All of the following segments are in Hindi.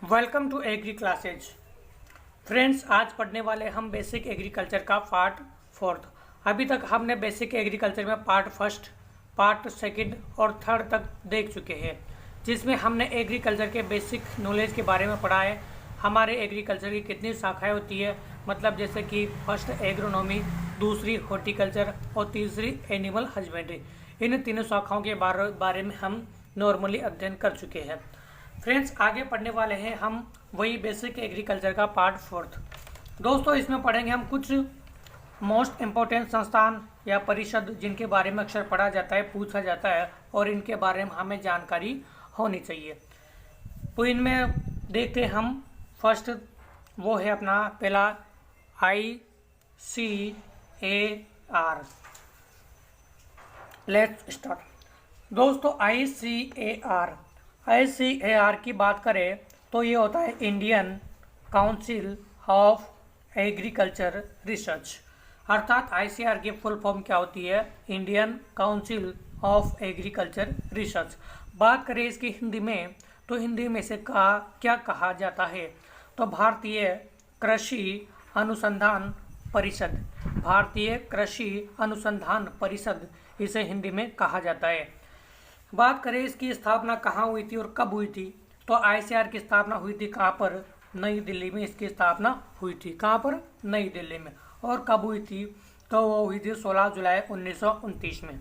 Welcome to agri classes. Friends, आज पढ़ने वाले हम बेसिक एग्रीकल्चर का पार्ट 4। अभी तक हमने बेसिक एग्रीकल्चर में पार्ट 1, पार्ट 2 और 3 तक देख चुके हैं, जिसमें हमने एग्रीकल्चर के बेसिक नॉलेज के बारे में पढ़ा है। हमारे एग्रीकल्चर की कितनी शाखाएं होती है, मतलब जैसे कि फर्स्ट एग्रोनॉमी, दूसरी हॉर्टिकल्चर और तीसरी एनिमल हस्बेंड्री। इन तीनों शाखाओं के बारे में हम नॉर्मली अध्ययन कर चुके हैं। फ्रेंड्स, आगे पढ़ने वाले हैं हम वही बेसिक एग्रीकल्चर का पार्ट 4। दोस्तों, इसमें पढ़ेंगे हम कुछ मोस्ट इम्पोर्टेंट संस्थान या परिषद जिनके बारे में अक्सर पढ़ा जाता है, पूछा जाता है और इनके बारे में हमें जानकारी होनी चाहिए। तो इनमें देखते हैं हम। फर्स्ट वो है अपना पहला ICAR। Let's start. दोस्तों, ICAR की बात करें तो ये होता है Indian council of agriculture research. अर्थात ICAR की फुल फॉर्म क्या होती है? Indian council of agriculture research. बात करें इसकी हिंदी में तो हिंदी में से क्या कहा जाता है? तो भारतीय कृषि अनुसंधान परिषद। भारतीय कृषि अनुसंधान परिषद इसे हिंदी में कहा जाता है। बात करें इसकी स्थापना कहाँ हुई थी और कब हुई थी? तो ICAR की स्थापना हुई थी कहाँ पर? नई दिल्ली में इसकी स्थापना हुई थी। कहाँ पर? नई दिल्ली में। और कब हुई थी? तो वो हुई थी 16 जुलाई 1929 में।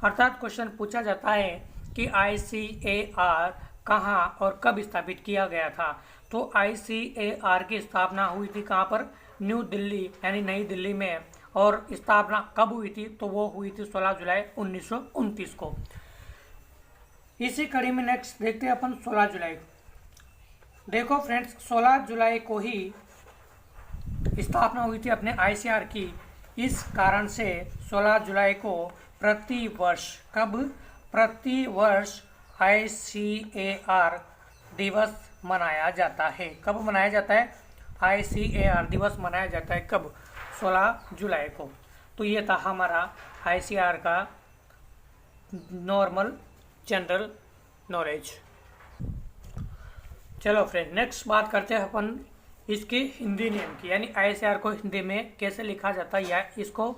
अर्थात क्वेश्चन पूछा जाता है कि ICAR कहाँ और कब स्थापित किया गया था? तो ICAR की स्थापना हुई थी कहाँ पर? न्यू दिल्ली यानी नई दिल्ली में। और स्थापना कब हुई थी? तो वो हुई थी 16 जुलाई 1929 को। इसी कड़ी में नेक्स्ट देखते हैं अपन 16 जुलाई। देखो फ्रेंड्स, 16 जुलाई को ही स्थापना हुई थी अपने ICAR की। इस कारण से 16 जुलाई को प्रति वर्ष, कब? प्रति वर्ष ICAR दिवस मनाया जाता है। कब मनाया जाता है? ICAR दिवस मनाया जाता है कब? 16 जुलाई को। तो ये था हमारा ICAR का नॉर्मल जनरल नॉलेज। चलो फ्रेंड, नेक्स्ट बात करते हैं अपन इसके हिंदी नेम की, यानी ICAR को हिंदी में कैसे लिखा जाता है या इसको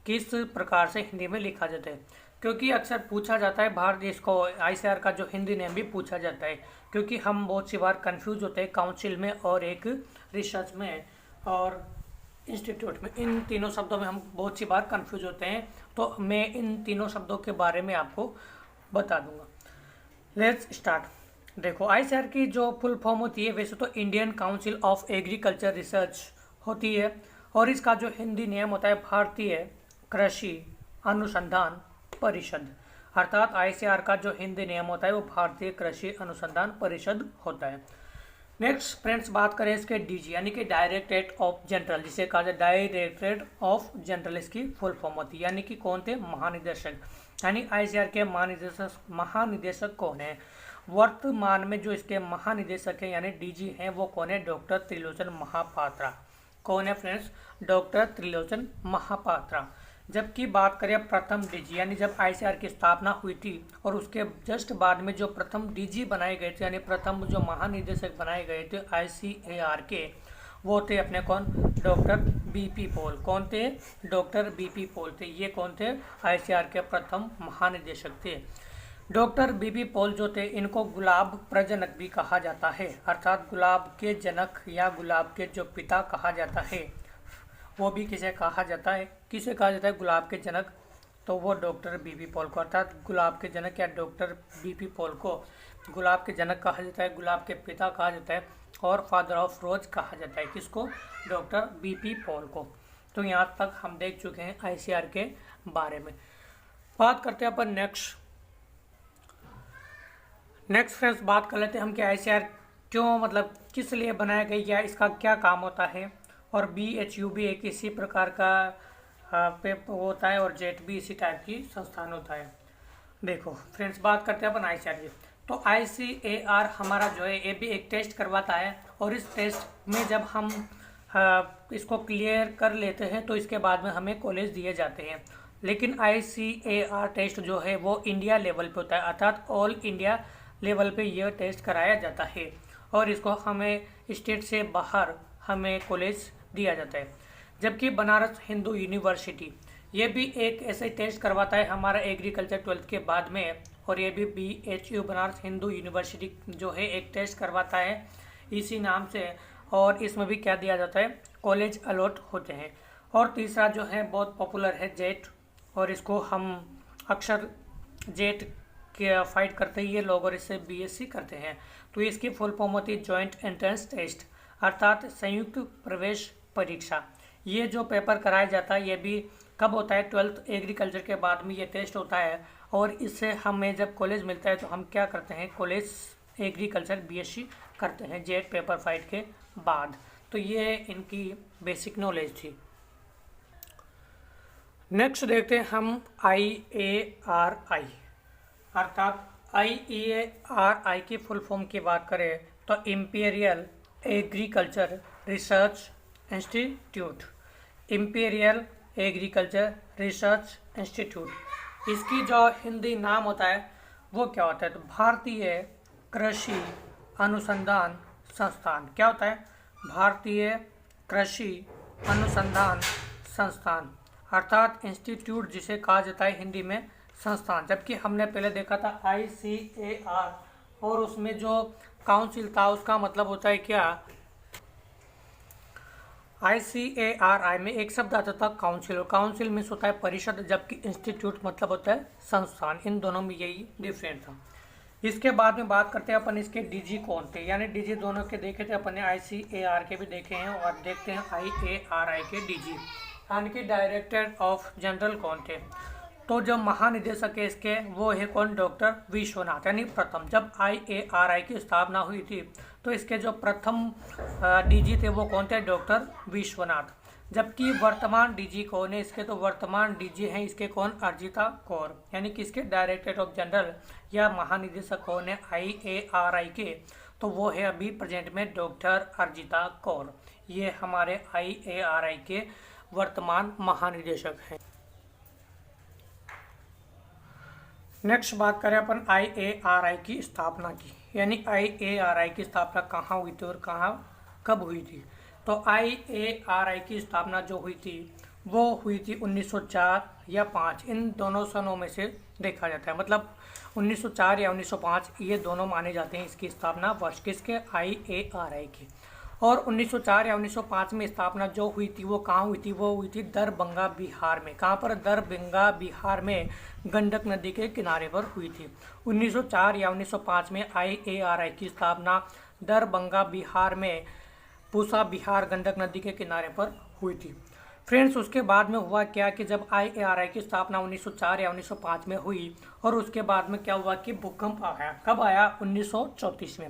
किस प्रकार से हिंदी में लिखा जाता है। क्योंकि अक्सर पूछा जाता है भारत देश को ICAR का जो हिंदी नेम भी पूछा जाता है, क्योंकि हम बहुत सी बार कंफ्यूज होते हैं काउंसिल में और एक रिसर्च में और इंस्टीट्यूट में। इन तीनों शब्दों में हम बहुत सी बार कंफ्यूज होते हैं, तो मैं इन तीनों शब्दों के बारे में आपको बता दूंगा। Let's start. देखो, ICAR की जो फुल फॉर्म होती है वैसे तो Indian council of agriculture research होती है, और इसका जो हिंदी नेम होता है भारतीय कृषि अनुसंधान परिषद। अर्थात ICAR का जो हिंदी नेम होता है वो भारतीय कृषि अनुसंधान परिषद होता है। नेक्स्ट फ्रेंड्स, बात करें इसके DG यानी कि डायरेक्टरेट ऑफ जनरल, जिसे कहा जाए डायरेक्टरेट ऑफ जनरल, इसकी फुल फॉर्म होती है। यानी कि कौन थे? महानिदेशक। यानी ICAR के महानिदेशक कौन है? वर्तमान में जो इसके महानिदेशक हैं यानी DG हैं वो कौन है? डॉक्टर त्रिलोचन महापात्रा। कौन है फ्रेंड्स? डॉक्टर त्रिलोचन महापात्रा। जबकि बात करें प्रथम DG, यानी जब ICAR की स्थापना हुई थी और उसके जस्ट बाद में जो प्रथम DG बनाए गए थे, यानी प्रथम जो महानिदेशक बनाए गए थे ICAR के, वो थे अपने कौन? Doctor BP Paul. कौन थे? डॉक्टर BP पॉल थे। ये कौन थे? ICAR के प्रथम महानिदेशक थे। डॉक्टर BP पॉल जो थे, इनको गुलाब प्रजनक भी कहा जाता है। अर्थात गुलाब के जनक या गुलाब के जो पिता कहा जाता है, वो भी किसे कहा जाता है? किसे कहा जाता है? गुलाब के जनक। तो वो डॉक्टर BP पॉल को, अर्थात गुलाब के जनक या डॉक्टर BP पॉल को गुलाब के जनक कहा जाता है, गुलाब के पिता कहा जाता है और फादर ऑफ रोज कहा जाता है। किसको? डॉक्टर BP पॉल को। तो यहाँ तक हम देख चुके हैं ICAR के बारे में। बात करते हैं अपन नेक्स्ट फ्रेंड्स, बात कर लेते हैं हम कि ICAR क्यों, मतलब किस लिए बनाया गया या इसका क्या काम होता है। और BHU भी एक इसी प्रकार का पेपर होता है और JET भी इसी टाइप की संस्थान होता है। देखो फ्रेंड्स, बात करते हैं अपन ICAR की। तो ICAR हमारा जो है ये भी एक टेस्ट करवाता है, और इस टेस्ट में जब हम इसको क्लियर कर लेते हैं तो इसके बाद में हमें कॉलेज दिए जाते हैं। लेकिन ICAR टेस्ट जो है वो इंडिया लेवल पे होता है, अर्थात ऑल इंडिया लेवल पे यह टेस्ट कराया जाता है। और इसको हमें स्टेट से बाहर हमें कॉलेज दिया जाता है। जबकि बनारस हिंदू यूनिवर्सिटी ये भी एक ऐसे टेस्ट करवाता है हमारा एग्रीकल्चर 12th के बाद में, और ये भी BHU बनारस हिंदू यूनिवर्सिटी जो है एक टेस्ट करवाता है इसी नाम से, और इसमें भी क्या दिया जाता है, कॉलेज अलॉट होते हैं। और तीसरा जो है बहुत पॉपुलर है जेट, और इसको हम अक्सर जेट के फाइट करते ही ये लोग और इससे BSc करते हैं। तो इसकी फुल फॉर्म होती है जॉइंट एंट्रेंस टेस्ट, अर्थात संयुक्त प्रवेश परीक्षा। ये जो पेपर कराया जाता है ये भी कब होता है, 12th एग्रीकल्चर के बाद में ये टेस्ट होता है, और इससे हमें जब कॉलेज मिलता है तो हम क्या करते हैं, कॉलेज एग्रीकल्चर BSc करते हैं जेट पेपर फाइट के बाद। तो ये इनकी बेसिक नॉलेज थी। नेक्स्ट देखते हैं हम IARI, अर्थात IARI की फुल फॉर्म की बात करें तो imperial agriculture research institute, imperial agriculture research institute. इसकी जो हिंदी नाम होता है वो क्या होता है, तो भारतीय कृषि अनुसंधान संस्थान। क्या होता है, भारतीय कृषि अनुसंधान संस्थान, अर्थात इंस्टीट्यूट जिसे कहा जाता है हिंदी में संस्थान। जबकि हमने पहले देखा था ICAR, और उसमें जो काउंसिल था उसका मतलब होता है क्या, ICARI में एक शब्द आता था काउंसिल, और काउंसिल मीन्स होता है परिषद, जबकि इंस्टीट्यूट मतलब होता है संस्थान। इन दोनों में यही डिफरेंट था। इसके बाद में बात करते हैं अपन इसके DG कौन थे, यानी DG दोनों के देखे थे अपन ने, ICAR के भी देखे हैं, और देखते हैं IARI के DG यानी कि डायरेक्टर ऑफ जनरल कौन थे। तो जो महानिदेशक है इसके वो है कौन, डॉक्टर विश्वनाथ, यानी प्रथम। जब IARI की स्थापना हुई थी तो इसके जो प्रथम DG थे वो कौन थे, डॉक्टर विश्वनाथ। जबकि वर्तमान DG कौन है इसके, तो वर्तमान DG हैं इसके कौन, अर्जिता कौर, यानी कि इसके डायरेक्टर ऑफ जनरल या महानिदेशक कौन है IARI के, तो वो है अभी प्रेजेंट में डॉक्टर अर्जिता कौर। ये हमारे IARI के वर्तमान महानिदेशक हैं। नेक्स्ट बात करें अपन IARI की स्थापना की, यानी IARI की स्थापना कहाँ हुई थी और कब हुई थी। तो IARI की स्थापना जो हुई थी वो हुई थी 1904 या 5, इन दोनों सनों में से देखा जाता है, मतलब 1904 या 1905 ये दोनों माने जाते हैं इसकी स्थापना वर्ष किसके, IARI की। और 1904 या 1905 में स्थापना जो हुई थी वो कहाँ हुई थी, वो हुई थी दरभंगा बिहार में। कहाँ पर, दरभंगा बिहार में गंडक नदी के किनारे पर हुई थी। 1904 या 1905 में IARI की स्थापना दरभंगा बिहार में पूसा बिहार गंडक नदी के किनारे पर हुई थी। फ्रेंड्स, उसके बाद में हुआ क्या कि जब IARI की स्थापना 1904 या 1905 में हुई, और उसके बाद में क्या हुआ कि भूकंप आया। कब आया, 1934 में।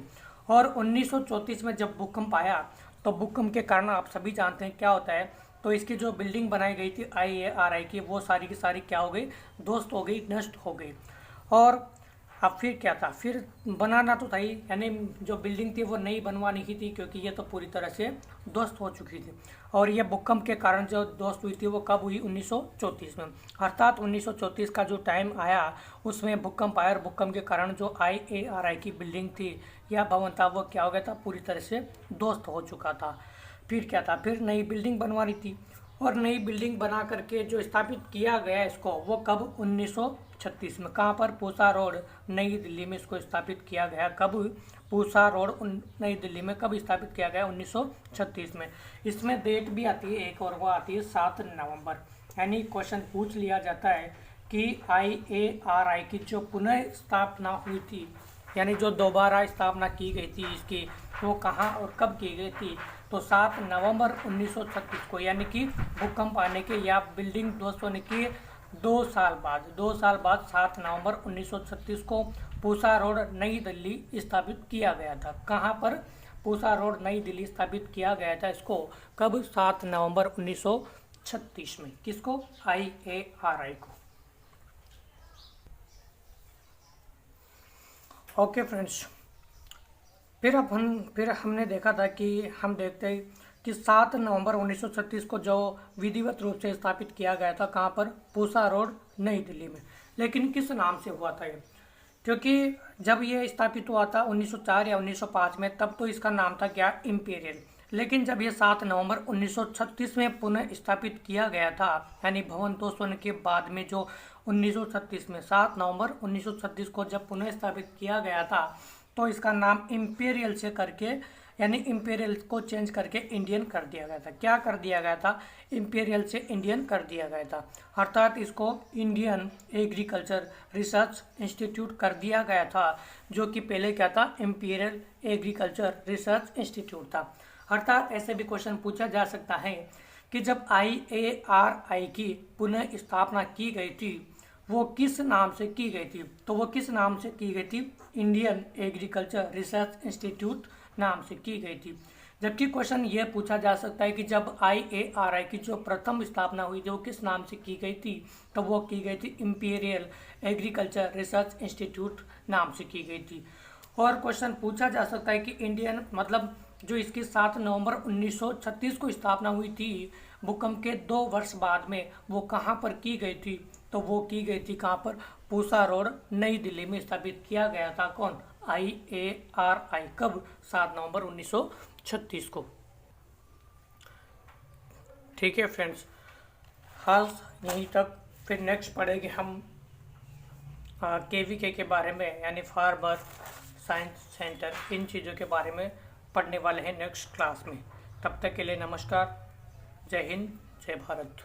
और 1934 में जब भूकंप आया तो भूकंप के कारण आप सभी जानते हैं क्या होता है, तो इसकी जो बिल्डिंग बनाई गई थी IARI की वो सारी की सारी क्या हो गई, ध्वस्त हो गई, नष्ट हो गई। और अब फिर क्या था, फिर बनाना तो था ही, यानी जो बिल्डिंग थी वो नई बनवानी ही थी, क्योंकि ये तो पूरी तरह से ध्वस्त हो चुकी थी। और ये भूकंप के कारण जो ध्वस्त हुई थी वो कब हुई, 1934 में। अर्थात 1934 का जो टाइम आया उसमें भूकंप आया, और भूकंप के कारण जो IARI की बिल्डिंग थी या भवन था वो क्या हो गया था, पूरी तरह से ध्वस्त हो चुका था। फिर क्या था, फिर नई बिल्डिंग बनवानी थी, और नई बिल्डिंग बना करके जो स्थापित किया गया इसको वो कब, 1936 में। कहाँ पर, पूसा रोड नई दिल्ली में इसको स्थापित किया गया। कब, पूसा रोड नई दिल्ली में कब स्थापित किया गया, 1936 में। इसमें डेट भी आती है एक, और वो आती है 7 नवंबर। यानी क्वेश्चन पूछ लिया जाता है कि IARI की जो पुनः स्थापना हुई थी, यानी जो दोबारा स्थापना की गई थी इसकी, वो कहाँ और कब की गई थी, तो 7 नवंबर 1936 को, यानी कि भूकंप आने के या बिल्डिंग ध्वस्त होने के 2 साल बाद 7 नवंबर 1936 को पूसा रोड नई दिल्ली स्थापित किया गया था। कहाँ पर, पूसा रोड नई दिल्ली स्थापित किया गया था इसको कब, 7 नवंबर 1936 में। किसको, IARI को। ओके फ्रेंड्स, फिर हमने देखा था कि हम देखते हैं कि 7 नवंबर 1936 को जो विधिवत रूप से स्थापित किया गया था, कहाँ पर, पूसा रोड नई दिल्ली में। लेकिन किस नाम से हुआ था ये, क्योंकि जब ये स्थापित हुआ था 1904 या 1905 में, तब तो इसका नाम था क्या, इम्पीरियल। लेकिन जब ये 7 नवंबर 1936 में पुनः स्थापित किया गया था, यानी भवन ध्वस्त होने के बाद में जो 1936 में 7 नवंबर 1936 को जब पुनः स्थापित किया गया था, तो इसका नाम इम्पीरियल से करके, यानी इम्पीरियल को चेंज करके इंडियन कर दिया गया था। क्या कर दिया गया था, इम्पीरियल से इंडियन कर दिया गया था, अर्थात इसको इंडियन एग्रीकल्चर रिसर्च इंस्टीट्यूट कर दिया गया था, जो कि पहले क्या था, इम्पीरियल एग्रीकल्चर रिसर्च इंस्टीट्यूट था। अर्थात ऐसे भी क्वेश्चन पूछा जा सकता है कि जब IARI की पुनः स्थापना की गई थी, वो किस नाम से की गई थी, तो वो किस नाम से की गई थी, इंडियन एग्रीकल्चर रिसर्च इंस्टीट्यूट नाम से की गई थी। जबकि क्वेश्चन ये पूछा जा सकता है कि जब IARI की जो प्रथम स्थापना हुई थी वो किस नाम से की गई थी, तो वो की गई थी इंपीरियल एग्रीकल्चर रिसर्च इंस्टीट्यूट नाम से की गई थी। और क्वेश्चन पूछा जा सकता है कि इंडियन मतलब जो इसकी 7 नवंबर 1936 को स्थापना हुई थी, भूकंप के 2 वर्ष बाद में वो कहाँ पर की गई थी, तो वो की गई थी कहाँ पर, पूसा रोड, नई दिल्ली में स्थापित किया गया था। कौन, IARI। कब, 7 नवंबर 1936 को। ठीक है फ्रेंड्स, हाल यहीं तक। फिर नेक्स्ट पढ़ेंगे हम KVK के बारे में, यानी फार्मर साइंस सेंटर, इन चीज़ों के बारे में पढ़ने वाले हैं नेक्स्ट क्लास में। तब तक के लिए नमस्कार, जय हिंद, जय भारत।